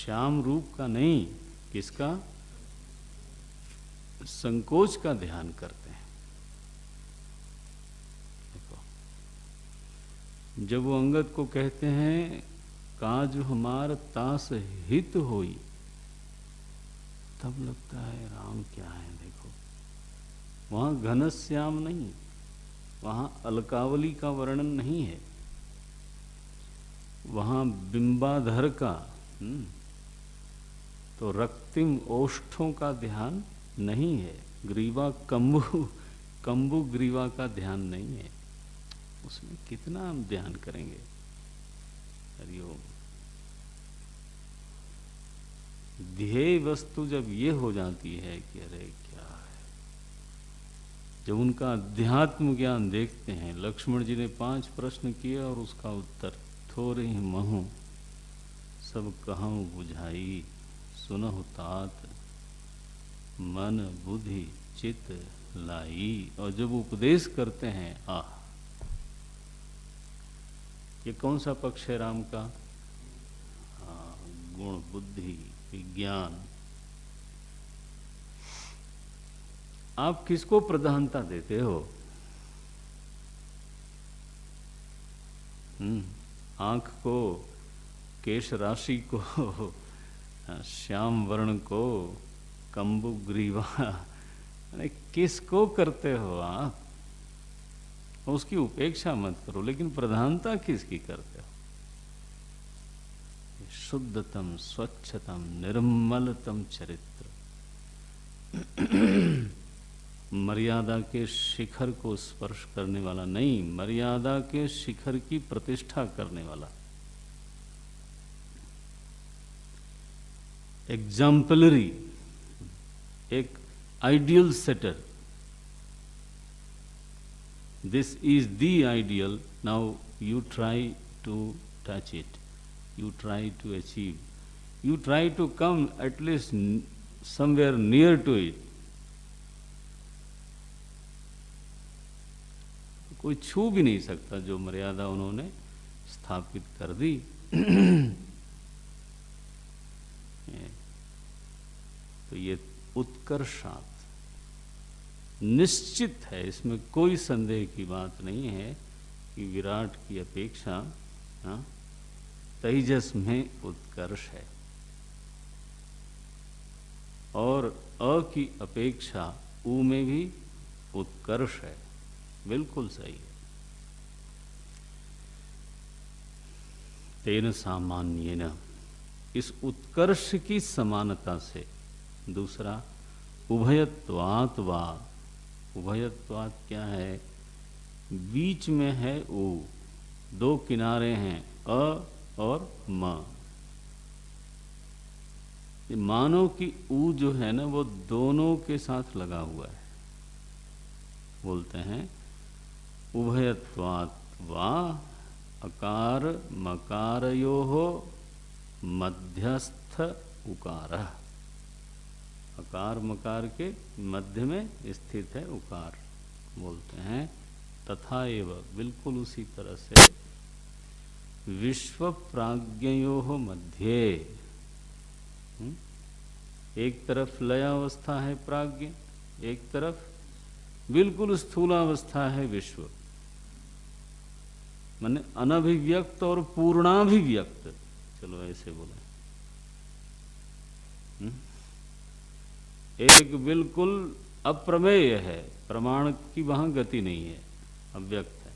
श्याम रूप का नहीं, किसका? संकोच का ध्यान करते हैं। देखो, जब वो अंगद को कहते हैं काज हमार तास हित होई, तब लगता है राम क्या है। देखो, वहां घनश्याम नहीं, वहां अलकावली का वर्णन नहीं है, वहां बिंबाधर का तो रक्तिम ओष्ठों का ध्यान नहीं है, ग्रीवा कंबु ग्रीवा का ध्यान नहीं है। उसमें कितना हम ध्यान करेंगे। हरिओम। ध्येय वस्तु जब ये हो जाती है कि अरे क्या है, जब उनका अध्यात्म ज्ञान देखते हैं। लक्ष्मण जी ने 5 प्रश्न किए और उसका उत्तर थोरे ही महु सब कहूँ बुझाई, सुनहु तात मन बुद्धि चित लाई। और जब उपदेश करते हैं, आह, ये कौन सा पक्ष है राम का? गुण, बुद्धि, विज्ञान। आप किसको प्रधानता देते हो? आंख को, केश राशि को, श्याम वर्ण को, कंबु ग्रीवा, किसको करते हो आप? उसकी उपेक्षा मत करो, लेकिन प्रधानता किसकी करते हो? शुद्धतम, स्वच्छतम, निर्मलतम चरित्र, मर्यादा के शिखर को स्पर्श करने वाला नहीं, मर्यादा के शिखर की प्रतिष्ठा करने वाला, एग्जाम्पलरी, एक ideal setter. This is the ideal. Now you try to touch it. You try to achieve. You try to come at least somewhere near to it. कोई छू भी नहीं सकता जो मर्यादा उन्होंने स्थापित कर दी। तो ये उत्कर्षात् निश्चित है, इसमें कोई संदेह की बात नहीं है कि विराट की अपेक्षा तेजस में उत्कर्ष है और अ की अपेक्षा उ में भी उत्कर्ष है। बिल्कुल सही है। तेन सामान्येन, इस उत्कर्ष की समानता से। दूसरा, उभयत्वात् वा, उभयत्वात् क्या है? बीच में है उ, 2 किनारे हैं अ और म। मानो कि उ जो है ना वो दोनों के साथ लगा हुआ है। बोलते हैं उभयत्वात् वा अकार मकारयोः मध्यस्थ उकारः। अकार मकार के मध्य में स्थित है उकार। बोलते हैं तथा एव, बिल्कुल उसी तरह से, विश्व प्राज्ञयोः मध्ये, एक तरफ लयावस्था है प्राज्ञ, एक तरफ बिल्कुल स्थूलावस्था है विश्व। माने अनभिव्यक्त और पूर्णाभिव्यक्त, चलो ऐसे बोले। एक बिल्कुल अप्रमेय है, प्रमाण की वहां गति नहीं है, अव्यक्त है।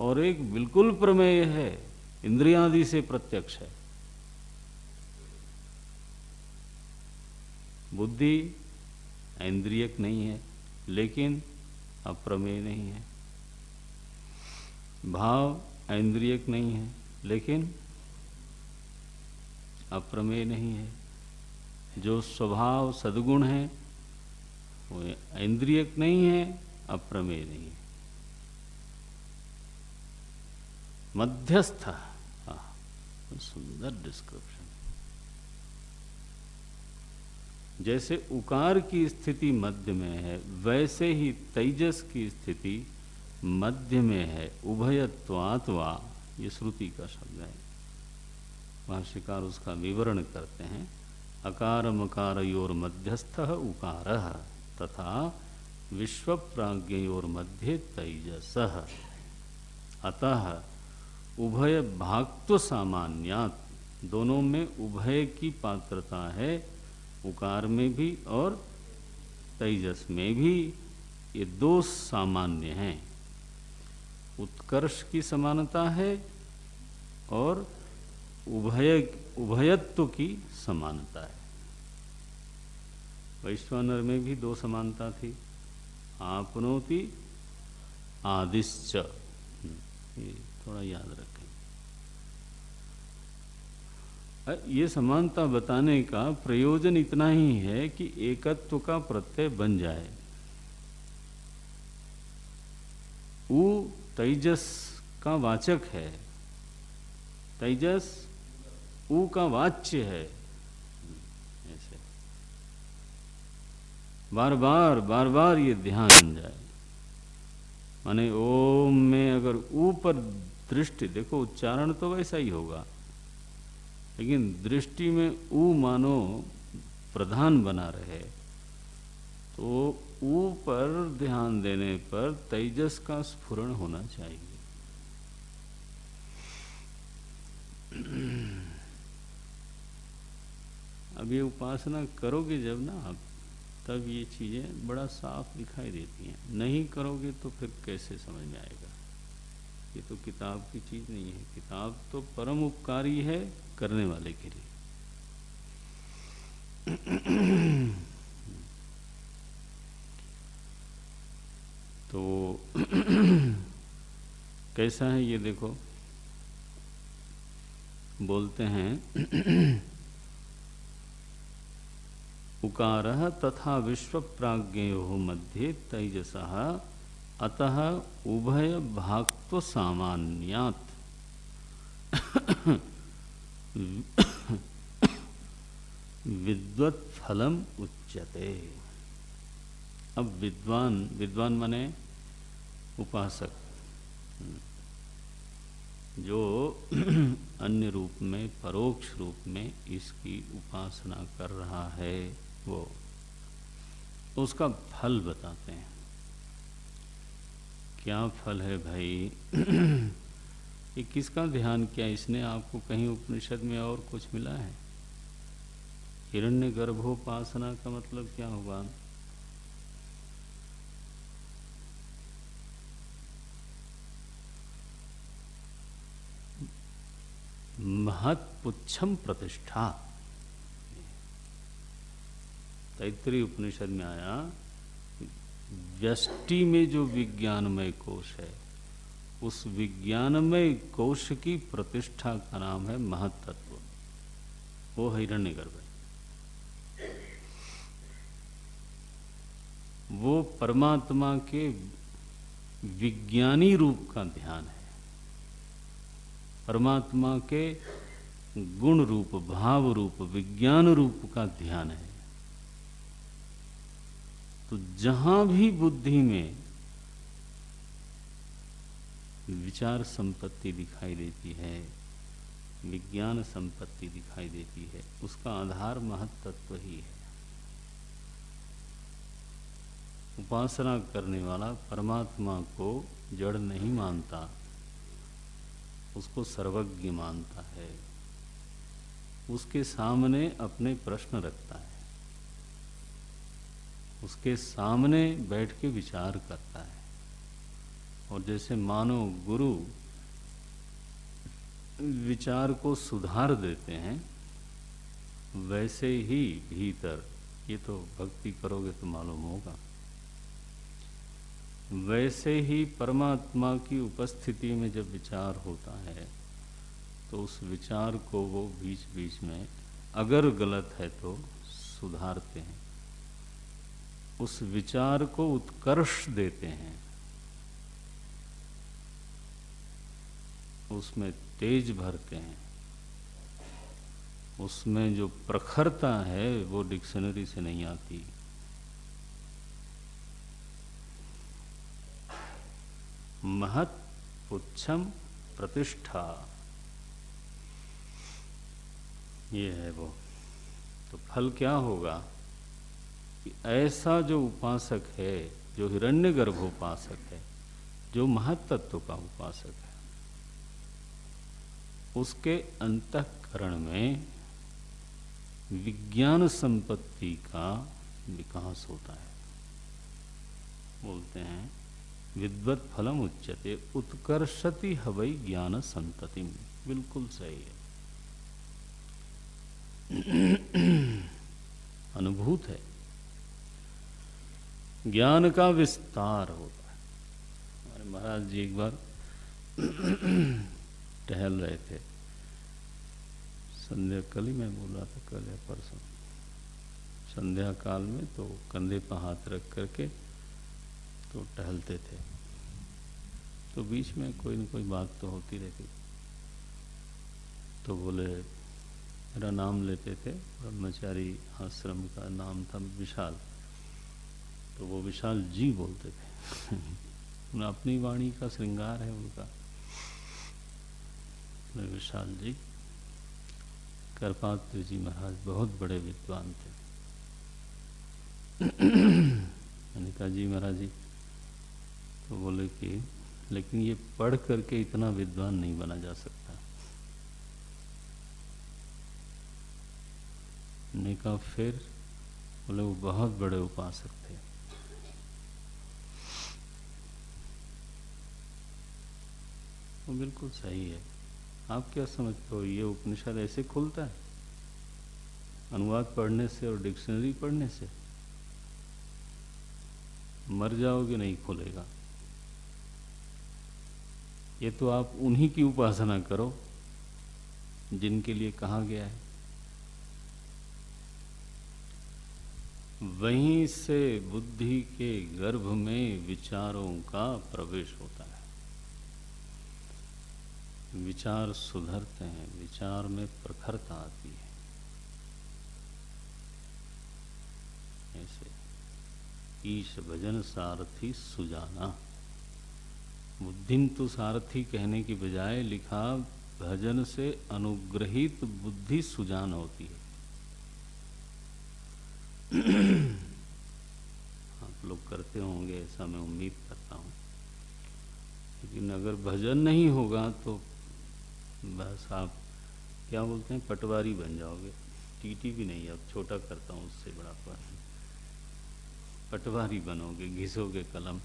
और एक बिल्कुल प्रमेय है, इंद्रियादि से प्रत्यक्ष है। बुद्धि इंद्रियक नहीं है लेकिन अप्रमेय नहीं है। भाव इंद्रियक नहीं है लेकिन अप्रमेय नहीं है। जो स्वभाव सद्गुण है वो इंद्रियक नहीं है, अप्रमेय नहीं है, मध्यस्थ। सुंदर डिस्क्रिप्शन। जैसे उकार की स्थिति मध्य में है, वैसे ही तेजस की स्थिति मध्य में है। उभयत्वात् वा, ये श्रुति का शब्द है। भाष्यकार उसका विवरण करते हैं। अकार मकारयोर मध्यस्थः उकारः तथा विश्वप्राज्ञयोर मध्ये तैजसः। अतः उभय भाक्त्व सामान्यात्, दोनों में उभय की पात्रता है, उकार में भी और तेजस में भी। ये दो सामान्य हैं, उत्कर्ष की समानता है और उभयत्व की समानता है। वैश्वानर में भी दो समानता थी, आपनोति आदिश्च, ये थोड़ा याद रखें। ये समानता बताने का प्रयोजन इतना ही है कि एकत्व का प्रत्यय बन जाए। उ तेजस का वाचक है, तेजस उ का वाच्य है। ऐसे बार बार ये ध्यान बन जाए। माने ओम में अगर ऊ पर दृष्टि, देखो उच्चारण तो वैसा ही होगा, लेकिन दृष्टि में ऊ मानो प्रधान बना रहे, तो ऊ पर ध्यान देने पर तेजस का स्फुरण होना चाहिए। अब ये उपासना करोगे जब ना आप, तब ये चीज़ें बड़ा साफ दिखाई देती हैं। नहीं करोगे तो फिर कैसे समझ में आएगा? ये तो किताब की चीज़ नहीं है। किताब तो परम उपकारी है करने वाले के लिए। तो कैसा है ये देखो, बोलते हैं उकारः तथा विश्वप्राज्ञयोः मध्ये तैजसः अतः उभय भाक्त्व सामान्यात् विद्वत् फलम उच्यते। अब विद्वान माने उपासक, जो अन्य रूप में, परोक्ष रूप में इसकी उपासना कर रहा है, वो उसका फल बताते हैं। क्या फल है भाई? ये किसका ध्यान किया इसने? आपको कहीं उपनिषद में और कुछ मिला है? हिरण्य गर्भोपासना का मतलब क्या हुआ? महत्पुच्छम प्रतिष्ठा। तैत्तरीय उपनिषद में आया, व्यष्टि में जो विज्ञानमय कोश है, उस विज्ञानमय कोश की प्रतिष्ठा का नाम है महत्तत्व। वो हिरण्यगर्भ है। वो परमात्मा के विज्ञानी रूप का ध्यान है, परमात्मा के गुण रूप, भाव रूप, विज्ञान रूप का ध्यान है। तो जहां भी बुद्धि में विचार संपत्ति दिखाई देती है, विज्ञान संपत्ति दिखाई देती है, उसका आधार महत्तत्व ही है। उपासना करने वाला परमात्मा को जड़ नहीं मानता, उसको सर्वज्ञ मानता है, उसके सामने अपने प्रश्न रखता है, उसके सामने बैठ के विचार करता है। और जैसे मानो गुरु विचार को सुधार देते हैं, वैसे ही भीतर, ये तो भक्ति करोगे तो मालूम होगा, वैसे ही परमात्मा की उपस्थिति में जब विचार होता है, तो उस विचार को वो बीच बीच में अगर गलत है तो सुधारते हैं, उस विचार को उत्कर्ष देते हैं, उसमें तेज भरते हैं। उसमें जो प्रखरता है वो डिक्शनरी से नहीं आती। महत पुच्छम प्रतिष्ठा। ये है वो। तो फल क्या होगा कि ऐसा जो उपासक है, जो हिरण्यगर्भ उपासक है, जो महत्तत्व का उपासक है, उसके अंतःकरण में विज्ञान संपत्ति का विकास होता है। बोलते हैं विद्वत् फलम उच्यते उत्कर्षति हवै ज्ञान संततिम। बिल्कुल सही है, अनुभूत है। ज्ञान का विस्तार होता है। हमारे महाराज जी एक बार टहल रहे थे, संध्या, कल ही मैं बोल रहा था, कल या परसों, संध्या काल में, तो कंधे पर हाथ रख करके तो टहलते थे। तो बीच में कोई न कोई बात तो होती रहती। तो बोले, मेरा नाम लेते थे, ब्रह्मचारी आश्रम का नाम था विशाल, तो वो विशाल जी बोलते थे। अपनी वाणी का श्रृंगार है उनका। विशाल जी, करपात्र जी महाराज बहुत बड़े विद्वान थे। मैंने कहा जी महाराज जी, तो बोले कि लेकिन ये पढ़ करके इतना विद्वान नहीं बना जा सकता। मैंने कहा फिर? बोले वो बहुत बड़े उपासक थे। वो बिल्कुल सही है। आप क्या समझते हो, ये उपनिषद ऐसे खुलता है अनुवाद पढ़ने से और डिक्शनरी पढ़ने से? मर जाओगे नहीं खुलेगा। ये तो आप उन्हीं की उपासना करो जिनके लिए कहा गया है। वहीं से बुद्धि के गर्भ में विचारों का प्रवेश होता है, विचार सुधरते हैं, विचार में प्रखरता आती है। ऐसे ईश भजन सारथी सुजाना, बुद्धिम तो सारथी कहने की बजाय लिखा भजन से अनुग्रहित बुद्धि सुजान होती है। आप लोग करते होंगे ऐसा मैं उम्मीद करता हूँ, लेकिन अगर भजन नहीं होगा तो बस आप क्या बोलते हैं, पटवारी बन जाओगे। टीटी भी नहीं, अब छोटा करता हूँ, उससे बड़ा पटवारी बनोगे, घिसोगे कलम।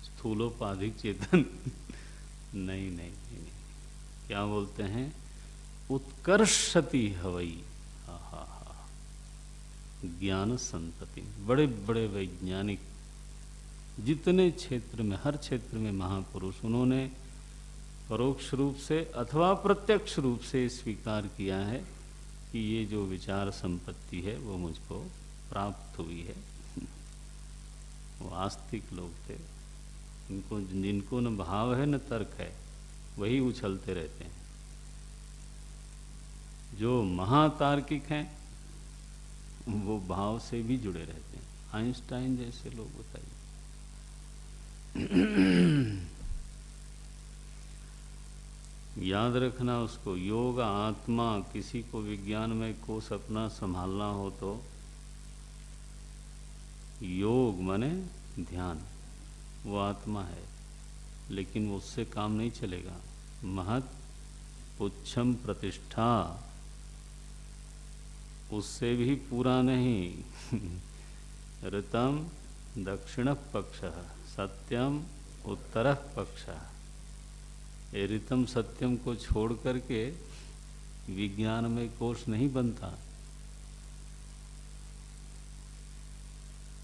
स्थूलोपाधिक चेतन नहीं, नहीं, नहीं, नहीं। क्या बोलते हैं, उत्कर्षति हवई, हा हा हा, ज्ञान संतति। बड़े बड़े वैज्ञानिक जितने क्षेत्र में, हर क्षेत्र में महापुरुष, उन्होंने परोक्ष रूप से अथवा प्रत्यक्ष रूप से स्वीकार किया है कि ये जो विचार संपत्ति है वो मुझको प्राप्त हुई है। वो आस्तिक लोग थे, जिनको न भाव है न तर्क है, वही उछलते रहते हैं। जो महातार्किक हैं वो भाव से भी जुड़े रहते हैं। आइंस्टाइन जैसे लोग, बताइए। याद रखना उसको, योग आत्मा। किसी को विज्ञान में कोष अपना संभालना हो तो योग माने ध्यान, वो आत्मा है, लेकिन उससे काम नहीं चलेगा। महत पुच्छम प्रतिष्ठा, उससे भी पूरा नहीं। ऋतम दक्षिण पक्ष सत्यम उत्तर पक्ष। ये ऋतम सत्यम को छोड़ करके विज्ञान में कोष नहीं बनता।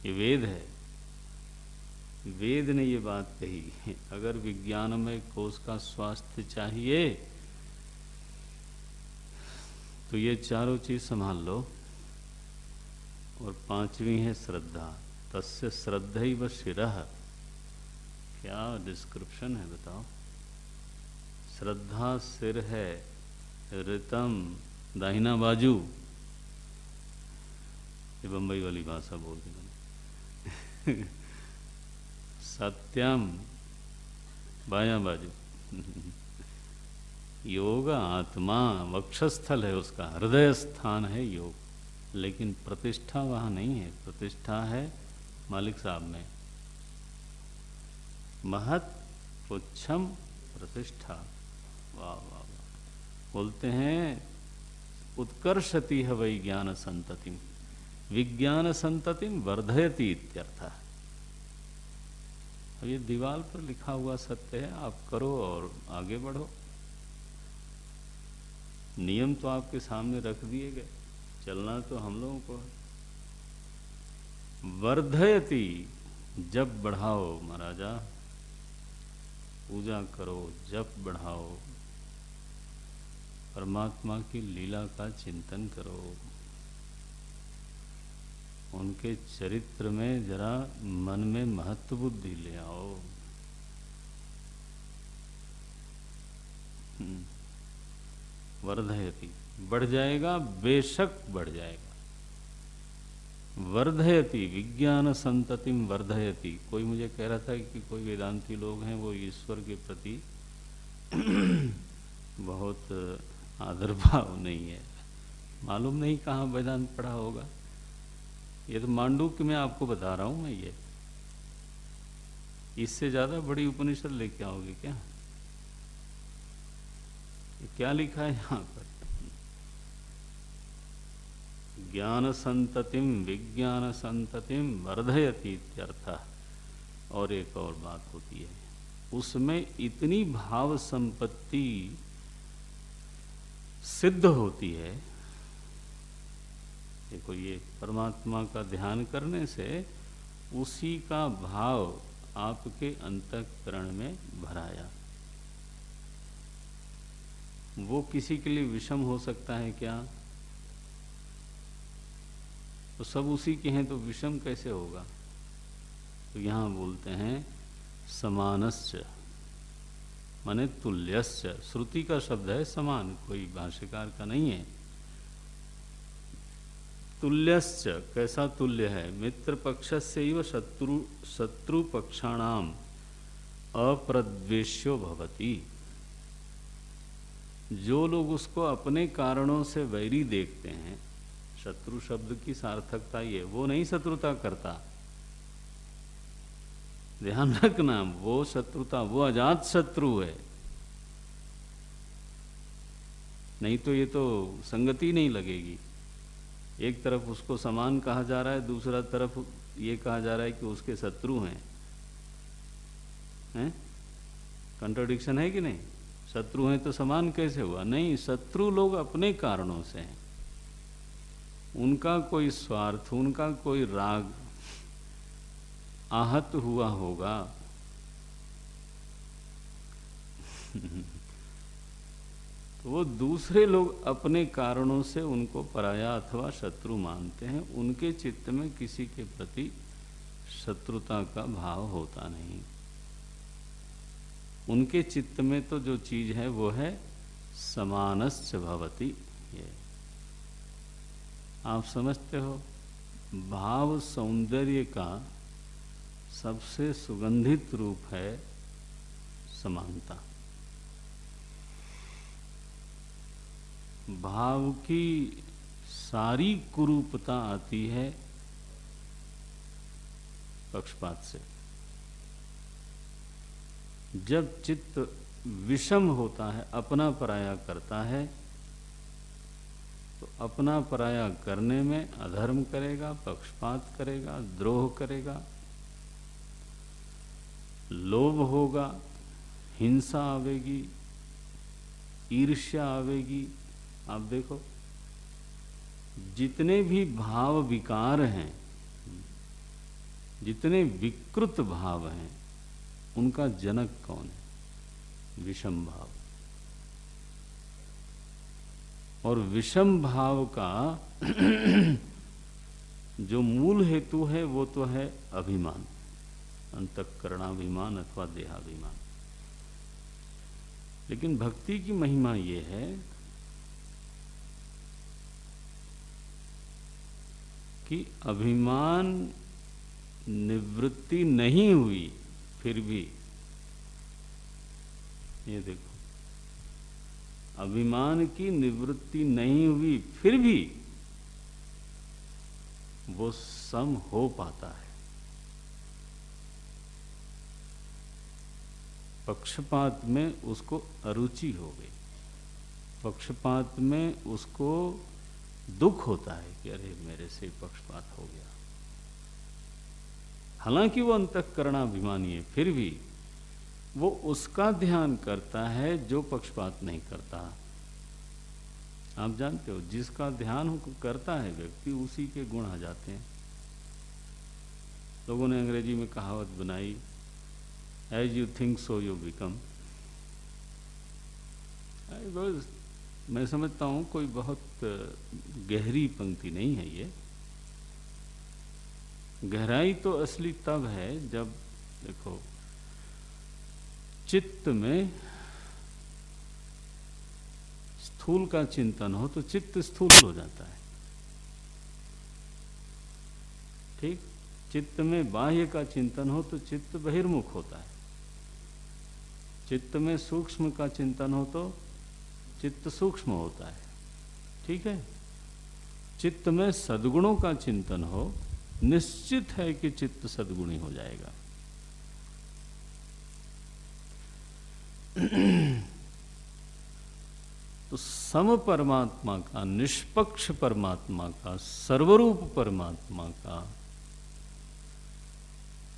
ये वेद है, वेद ने ये बात कही। अगर विज्ञान में कोष का स्वास्थ्य चाहिए तो ये चारों चीज संभाल लो। और पांचवी है श्रद्धा, तस्य श्रद्धैव शिरः। क्या डिस्क्रिप्शन है बताओ। श्रद्धा सिर है, ऋतम दाहिना बाजू। ये बंबई वाली भाषा बोल दी मैंने। सत्यम बायां बाजू। योग आत्मा वक्षस्थल है, उसका हृदय स्थान है योग, लेकिन प्रतिष्ठा वहाँ नहीं है। प्रतिष्ठा है मालिक साहब में। महत पुच्छम प्रतिष्ठा। वाह वाह वाह। बोलते हैं उत्कर्षति है वही ज्ञान संततिम, विज्ञान संततिम वर्धयति इत्यर्थ। अब ये दीवार पर लिखा हुआ सत्य है, आप करो और आगे बढ़ो। नियम तो आपके सामने रख दिए गए, चलना तो हम लोगों को है। वर्धयति, जप बढ़ाओ महाराजा, पूजा करो, जप बढ़ाओ, परमात्मा की लीला का चिंतन करो, उनके चरित्र में जरा मन में महत्व बुद्धि ले आओ। वर्धयति, बढ़ जाएगा, बेशक बढ़ जाएगा। वर्धयति, विज्ञान संततिम वर्धयति। कोई मुझे कह रहा था कि कोई वेदांती लोग हैं वो ईश्वर के प्रति बहुत आदर भाव नहीं है। मालूम नहीं कहाँ वेदांत पढ़ा होगा। ये तो मांडूक्य में आपको बता रहा हूँ मैं। ये इससे ज्यादा बड़ी उपनिषद लेके आओगे क्या? ये क्या लिखा है यहाँ पर? ज्ञान संततिम विज्ञान संततिम वर्धयति इत्यर्थः। और एक और बात होती है, उसमें इतनी भाव संपत्ति सिद्ध होती है। देखो, ये परमात्मा का ध्यान करने से उसी का भाव आपके अंतःकरण में भराया। वो किसी के लिए विषम हो सकता है क्या? तो सब उसी के हैं तो विषम कैसे होगा? तो यहाँ बोलते हैं समानस्य, माने तुल्यस्य। श्रुति का शब्द है समान, कोई भाष्यकार का नहीं है। तुल्यस्य, कैसा तुल्य है? मित्र पक्षस्यैव शत्रु पक्षाणाम अप्रद्वेष्यो भवति। जो लोग उसको अपने कारणों से वैरी देखते हैं, शत्रु शब्द की सार्थकता ये, वो नहीं शत्रुता करता। ध्यान रखना, वो शत्रुता, वो अजात शत्रु है। नहीं तो ये तो संगति नहीं लगेगी। एक तरफ उसको समान कहा जा रहा है, दूसरा तरफ ये कहा जा रहा है कि उसके शत्रु हैं। कंट्राडिक्शन है कि नहीं? शत्रु हैं तो समान कैसे हुआ? नहीं, शत्रु लोग अपने कारणों से हैं। उनका कोई स्वार्थ, उनका कोई राग आहत हुआ होगा। तो वो दूसरे लोग अपने कारणों से उनको पराया अथवा शत्रु मानते हैं। उनके चित्त में किसी के प्रति शत्रुता का भाव होता नहीं। उनके चित्त में तो जो चीज है वो है समानश्च भवति। ये आप समझते हो? भाव सौंदर्य का सबसे सुगंधित रूप है समानता। भाव की सारी कुरूपता आती है पक्षपात से। जब चित्त विषम होता है, अपना पराया करता है, तो अपना पराया करने में अधर्म करेगा, पक्षपात करेगा, द्रोह करेगा, लोभ होगा, हिंसा आवेगी, ईर्ष्या आवेगी। आप देखो, जितने भी भाव विकार हैं, जितने विकृत भाव हैं, उनका जनक कौन है? विषम भाव। और विषम भाव का जो मूल हेतु है वो तो है अभिमान, अंतःकरणाभिमान अथवा देहाभिमान। लेकिन भक्ति की महिमा ये है कि अभिमान निवृत्ति नहीं हुई, फिर भी ये देखो, अभिमान की निवृत्ति नहीं हुई फिर भी वो सम हो पाता है। पक्षपात में उसको अरुचि हो गई, पक्षपात में उसको दुख होता है कि अरे मेरे से पक्षपात हो गया। हालांकि वो अंतःकरणाभिमानी है, फिर भी वो उसका ध्यान करता है जो पक्षपात नहीं करता। आप जानते हो, जिसका ध्यान करता है व्यक्ति, उसी के गुण आ जाते हैं। लोगों ने अंग्रेजी में कहावत बनाई, as you think so you become. मैं समझता हूँ कोई बहुत गहरी पंक्ति नहीं है ये। गहराई तो असली तब है जब देखो चित्त में स्थूल का चिंतन हो तो चित्त स्थूल हो जाता है, ठीक। चित्त में बाह्य का चिंतन हो तो चित्त बहिर्मुख होता है। चित्त में सूक्ष्म का चिंतन हो तो चित्त सूक्ष्म होता है, ठीक है। चित्त में सद्गुणों का चिंतन हो, निश्चित है कि चित्त सद्गुणी हो जाएगा। तो सम परमात्मा का, निष्पक्ष परमात्मा का, सर्वरूप परमात्मा का,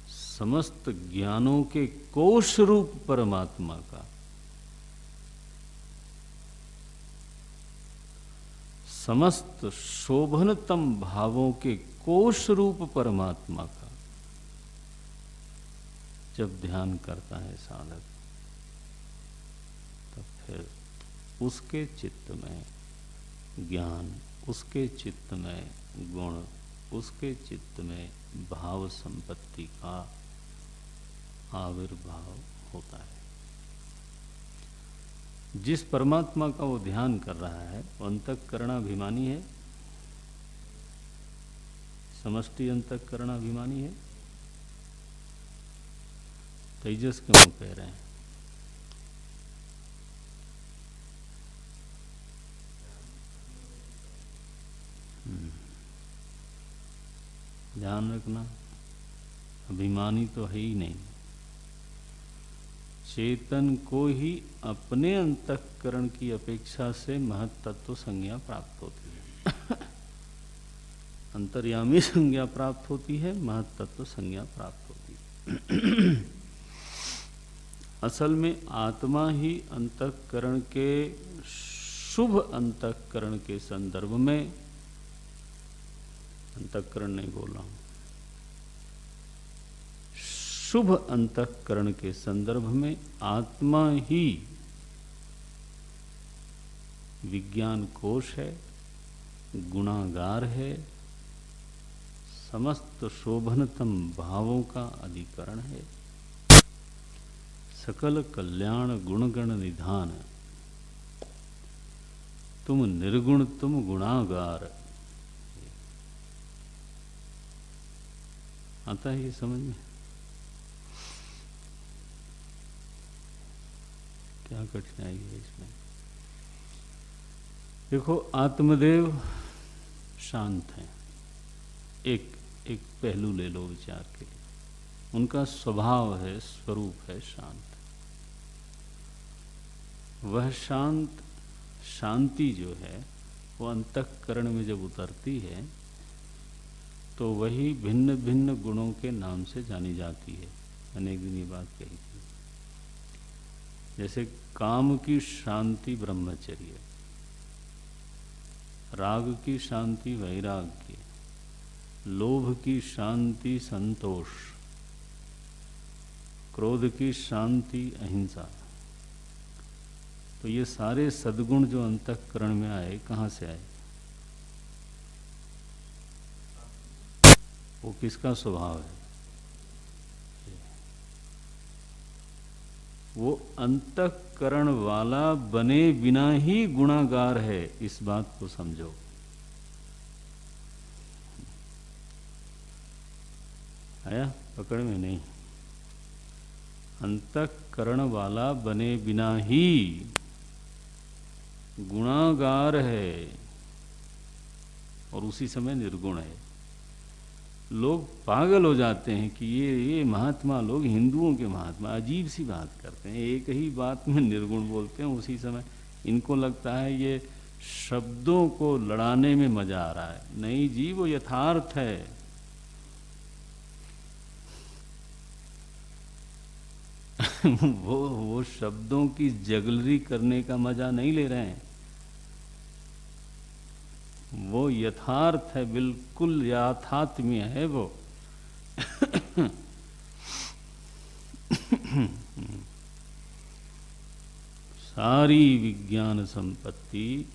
समस्त ज्ञानों के कोश रूप परमात्मा का, समस्त शोभनतम भावों के कोश रूप परमात्मा का जब ध्यान करता है साधक, तब फिर उसके चित्त में ज्ञान, उसके चित्त में गुण, उसके चित्त में भाव संपत्ति का आविर्भाव होता है। जिस परमात्मा का वो ध्यान कर रहा है वो अंतःकरणाभिमानी है, समष्टि अंतःकरणाभिमानी है। तेजस क्यों कह रहे हैं? ध्यान रखना, अभिमानी तो है ही नहीं। चेतन को ही अपने अंतःकरण की अपेक्षा से महत्तत्व संज्ञा प्राप्त होती है। अंतर्यामी संज्ञा प्राप्त होती है, महत्तत्व संज्ञा प्राप्त होती है। असल में आत्मा ही अंतःकरण के, शुभ अंतःकरण के संदर्भ में, अंतःकरण नहीं बोल रहा हूं, शुभ अंतःकरण के संदर्भ में आत्मा ही विज्ञान कोश है, गुणागार है, समस्त शोभनतम भावों का अधिकरण है, सकल कल्याण गुणगण निधान, तुम निर्गुण तुम गुणागार। आता है ये समझ में? क्या कठिनाई है इसमें? देखो, आत्मदेव शांत हैं, एक पहलू ले लो विचार के लिए। उनका स्वभाव है, स्वरूप है शांत। वह शांति जो है वो अंतःकरण में जब उतरती है तो वही भिन्न भिन्न गुणों के नाम से जानी जाती है। अनेक दिन ये बात कही थी। जैसे काम की शांति ब्रह्मचर्य, राग की शांति वैराग्य, लोभ की शांति संतोष, क्रोध की शांति अहिंसा। तो ये सारे सद्गुण जो अंतःकरण में आए, कहाँ से आए? वो किसका स्वभाव है? वो अंतःकरण वाला बने बिना ही गुणागार है, इस बात को समझो। आया पकड़ में? नहीं। अंतःकरण वाला बने बिना ही गुणागार है और उसी समय निर्गुण है। लोग पागल हो जाते हैं कि ये महात्मा लोग, हिंदुओं के महात्मा अजीब सी बात करते हैं, एक ही बात में निर्गुण बोलते हैं, उसी समय इनको लगता है ये शब्दों को लड़ाने में मजा आ रहा है। नहीं जी, वो यथार्थ है। वो शब्दों की जगलरी करने का मजा नहीं ले रहे हैं, वो यथार्थ है, बिल्कुल याथात्म्य है वो। सारी विज्ञान संपत्ति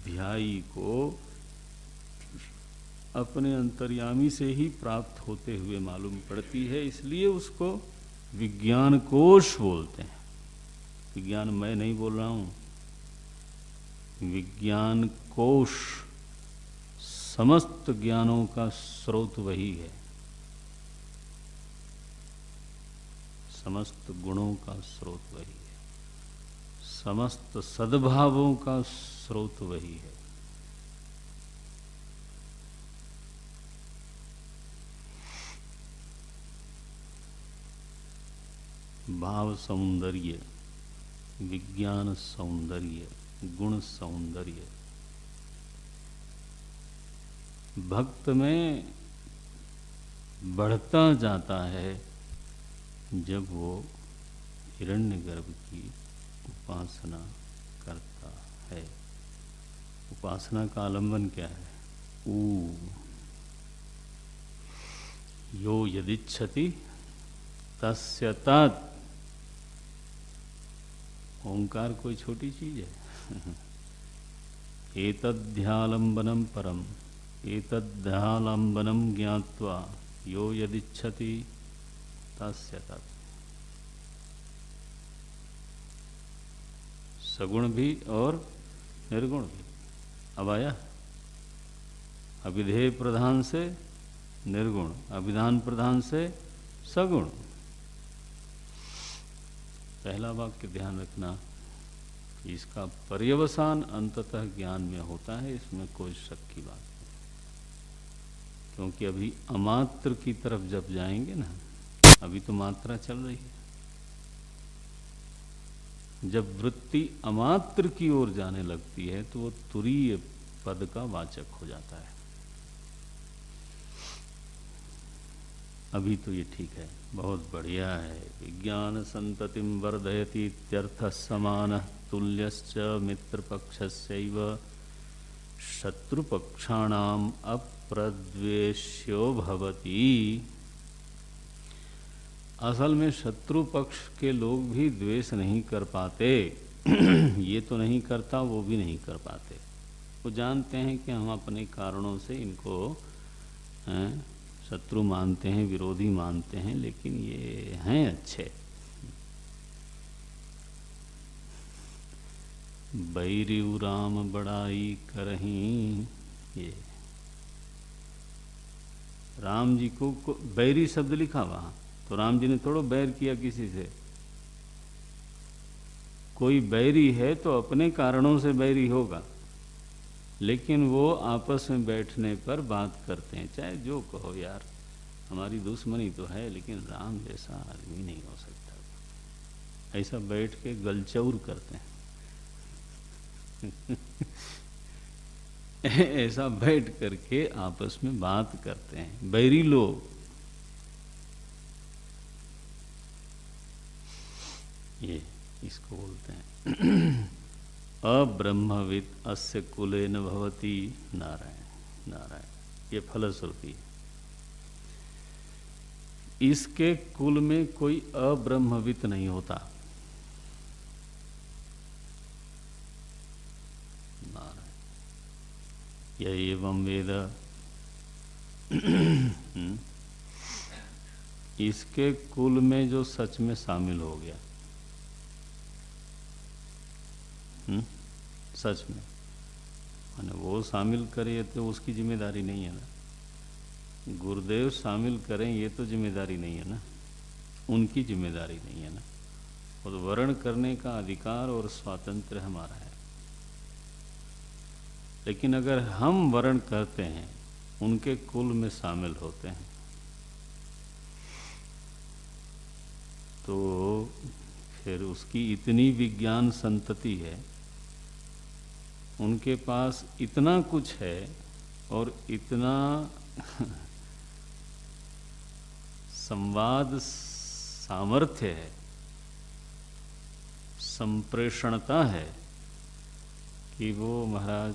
ध्यायी को अपने अंतर्यामी से ही प्राप्त होते हुए मालूम पड़ती है, इसलिए उसको विज्ञान कोश बोलते हैं। विज्ञान मैं नहीं बोल रहा हूं, विज्ञान कोश, समस्त ज्ञानों का स्रोत वही है, समस्त गुणों का स्रोत वही है, समस्त सद्भावों का स्रोत वही है। भाव सौंदर्य, विज्ञान सौंदर्य, गुण सौंदर्य भक्त में बढ़ता जाता है जब वो हिरण्यगर्भ की उपासना करता है। उपासना का आलंबन क्या है? ऊ यो यदिच्छति तस्य तत्। ओंकार कोई छोटी चीज है? एतद्ध्यालंबनम परम, एतद्ध्यालंबनम ज्ञात्वा यो यदिच्छति तस्य तत्। सगुण भी और निर्गुण भी। अब आया अविधेय प्रधान से निर्गुण, अभिधान प्रधान से सगुण। पहला वाक्य ध्यान रखना, इसका पर्यवसान अंततः ज्ञान में होता है, इसमें कोई शक की बात नहीं। क्योंकि अभी अमात्र की तरफ जब जाएंगे ना, अभी तो मात्रा चल रही है, जब वृत्ति अमात्र की ओर जाने लगती है तो वो तुरीय पद का वाचक हो जाता है। अभी तो ये ठीक है, बहुत बढ़िया है। विज्ञान संततिम वर्धयति इत्यर्थ समान तुल्यश्च मित्रपक्षस्यैव शत्रुपक्षाणाम अप्रद्वेष्यो भवति। असल में शत्रु पक्ष के लोग भी द्वेष नहीं कर पाते। ये तो नहीं करता, वो भी नहीं कर पाते। वो जानते हैं कि हम अपने कारणों से इनको शत्रु मानते हैं, विरोधी मानते हैं, लेकिन ये हैं अच्छे। बैरियु राम बड़ाई करहीं, ये राम जी को बैरी शब्द लिखा वहां, तो राम जी ने थोड़ा बैर किया किसी से। कोई बैरी है तो अपने कारणों से बैरी होगा, लेकिन वो आपस में बैठने पर बात करते हैं। चाहे जो कहो यार, हमारी दुश्मनी तो है, लेकिन राम जैसा आदमी नहीं हो सकता। ऐसा बैठ के गलचौर करते हैं। ऐसा बैठ करके आपस में बात करते हैं बैरी लोग। ये इसको बोलते हैं अब्रह्मविद अस्य कुले न भवति। नारायण नारायण, ये फलश्रुति। इसके कुल में कोई अब्रह्मविद नहीं होता। नारायण, यह एवं वेद। इसके कुल में जो सच में शामिल हो गया, सच में, माने वो शामिल करे तो उसकी जिम्मेदारी नहीं है ना। गुरुदेव शामिल करें ये तो जिम्मेदारी नहीं है ना, उनकी जिम्मेदारी नहीं है ना। और वर्ण करने का अधिकार और स्वातंत्र्य हमारा है। लेकिन अगर हम वर्ण करते हैं, उनके कुल में शामिल होते हैं, तो फिर उसकी इतनी विज्ञान संतति है, उनके पास इतना कुछ है और इतना संवाद सामर्थ्य है, संप्रेषणता है कि वो महाराज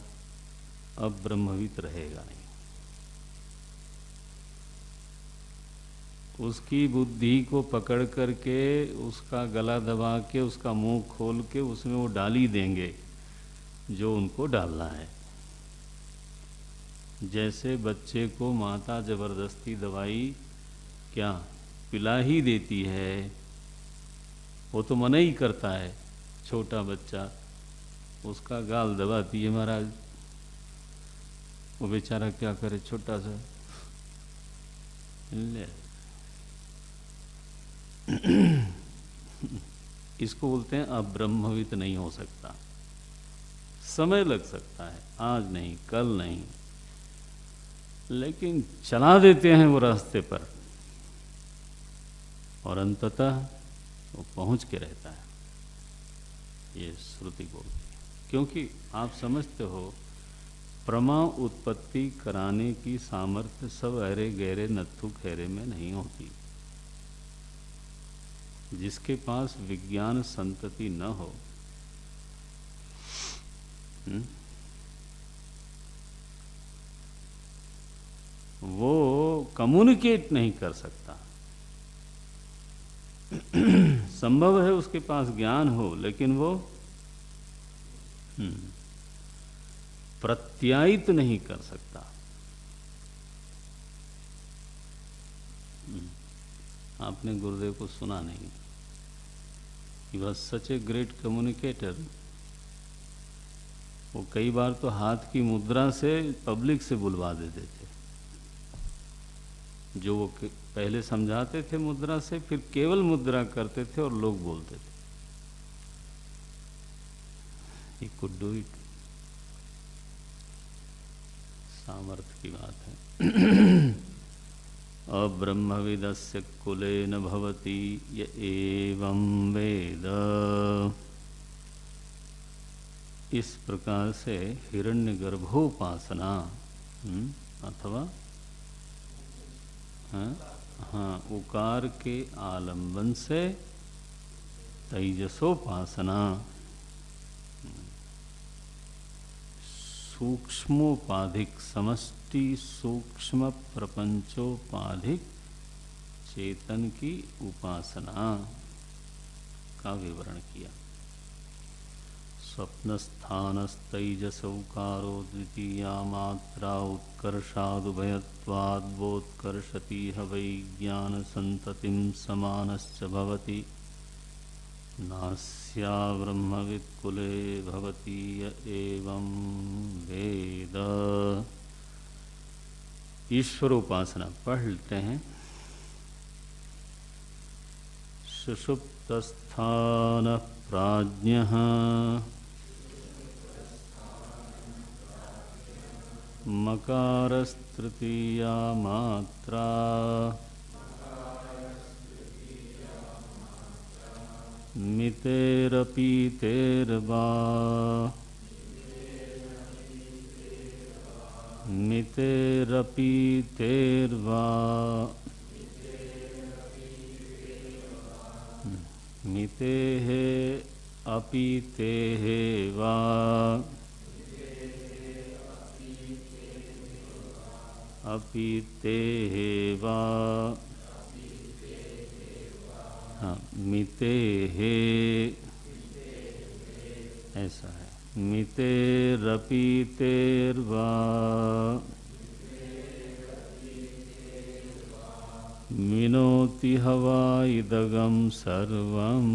अब ब्रह्मविद रहेगा नहीं। उसकी बुद्धि को पकड़ करके, उसका गला दबा के, उसका मुंह खोल के उसमें वो डाल ही देंगे जो उनको डालना है। जैसे बच्चे को माता जबरदस्ती दवाई क्या पिला ही देती है, वो तो मना ही करता है, छोटा बच्चा उसका गाल दबाती है महाराज, वो बेचारा क्या करे, छोटा सा ले इसको बोलते हैं अब ब्रह्मविद नहीं हो सकता। समय लग सकता है, आज नहीं कल नहीं, लेकिन चला देते हैं वो रास्ते पर और अंततः वो पहुंच के रहता है। ये श्रुति बोलती है, क्योंकि आप समझते हो प्रमा उत्पत्ति कराने की सामर्थ्य सब अरे गहरे नत्थु खैरे में नहीं होती। जिसके पास विज्ञान संतति न हो, वो कम्युनिकेट नहीं कर सकता। संभव है उसके पास ज्ञान हो, लेकिन वो प्रत्यायित नहीं कर सकता। आपने गुरुदेव को सुना नहीं, he was such a great communicator. वो कई बार तो हाथ की मुद्रा से पब्लिक से बुलवा देते थे। जो वो पहले समझाते थे मुद्रा से, फिर केवल मुद्रा करते थे और लोग बोलते थे। He could do it. सामर्थ्य की बात है। अब्रह्मविदस्य कुले न भवति य एवं वेद। इस प्रकार से हिरण्यगर्भोपासना अथवा उकार के आलंबन से तेजसोपासना, सूक्ष्मोपाधिक समष्टि सूक्ष्म प्रपंचोपाधिक चेतन की उपासना का विवरण किया। स्वप्नस्थानस्तैजसौकारो द्वितीया मात्रा उत्कर्षादुभयत्वाद्वोत्कर्षति वै ज्ञानसन्ततिं समानश्च भवति। नास्या ब्रह्मवित्कुले भवति य एवं वेद। ईश्वर उपासना पढ़ लेते हैं। सुषुप्तस्थान प्राज्ञः मकारस्तृतीया मात्रा मितेरपीतेर्वा मितेरपीतेर्वा मितेः अपीतेः वा अपीतेः वा मितेः ऐसा है। मितेरपीतेर्वा मिनोति हवा इदगं सर्वं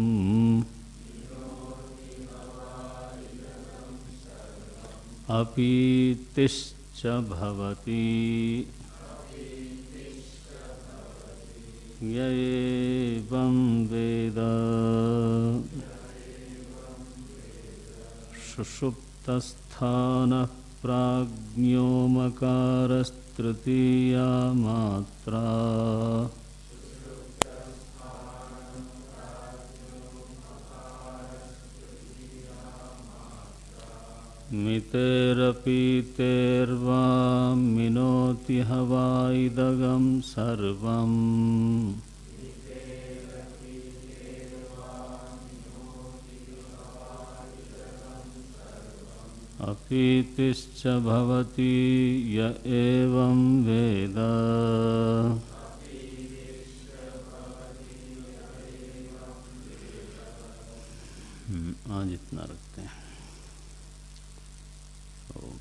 अपीतिश्च भवति। य एवं वेद सुषुप्तस्थानः प्राज्ञो मकारस्तृतीया मात्रा मितेरपीतेर्वा मिनोति हवा इदगं सर्वम् अपीतिश्च भवति य एवं वेद। आज इतना रखते हैं। ओम